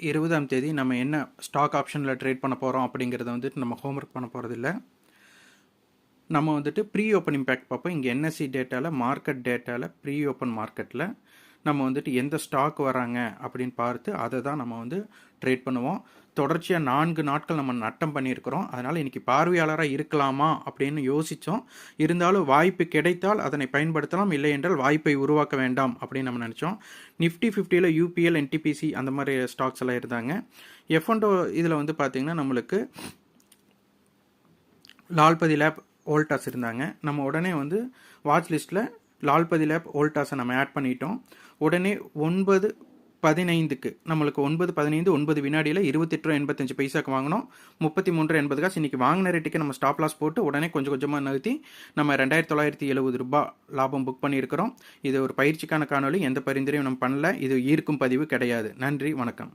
20ஆம் தேதி நம்ம என்ன ஸ்டாக் ஆப்ஷனில் ட்ரேட் பண்ண போகிறோம் அப்படிங்கிறத வந்துட்டு நம்ம ஹோம்ஒர்க் பண்ண போகிறதில்ல. நம்ம வந்துட்டு ப்ரீ ஓப்பன் இம்பேக்ட் பார்ப்போம். இங்கே என்எஸ்சி டேட்டாவில் மார்க்கெட் டேட்டாவில் ப்ரீ ஓப்பன் மார்க்கெட்டில் நம்ம வந்துட்டு எந்த ஸ்டாக் வராங்க அப்படின்னு பார்த்து அதை தான் நம்ம வந்து ட்ரேட் பண்ணுவோம். தொடர்ச்சியாக 4 நாட்கள் நம்ம நட்டம் பண்ணியிருக்கிறோம். அதனால் இன்றைக்கி பார்வையாளராக இருக்கலாமா அப்படின்னு யோசித்தோம். இருந்தாலும் வாய்ப்பு கிடைத்தால் அதனை பயன்படுத்தலாம், இல்லை என்றால் வாய்ப்பை உருவாக்க வேண்டாம் அப்படின்னு நம்ம நினச்சோம். நிஃப்டி 50ல் யூபிஎல், என்டிபிசி அந்த மாதிரி ஸ்டாக்ஸ் எல்லாம் இருந்தாங்க. F&O இதில் வந்து பார்த்திங்கன்னா நம்மளுக்கு லால்பதி லேப், வோல்டாஸ் இருந்தாங்க. நம்ம உடனே வந்து வாட்ச் லிஸ்ட்டில் லால்பதி லேப், வோல்டாஸை நம்ம ஆட் பண்ணிட்டோம். உடனே 9:15க்கு நம்மளுக்கு 9:15 9 வினாடியில் 28.85 பைசாக்கு வாங்கினோம். 33.80 காசு. இன்றைக்கி வாங்கின ரேட்டுக்கு நம்ம ஸ்டாப் லாஸ் போட்டு உடனே கொஞ்சம் கொஞ்சமாக நகர்த்தி நம்ம 2970 ரூபாய் லாபம் புக் பண்ணியிருக்கிறோம். இது ஒரு பயிற்சிக்கான காணொலி. எந்த பரிந்துரையும் நம்ம பண்ணல. இது ஈர்க்கும் பதிவு கிடையாது. நன்றி, வணக்கம்.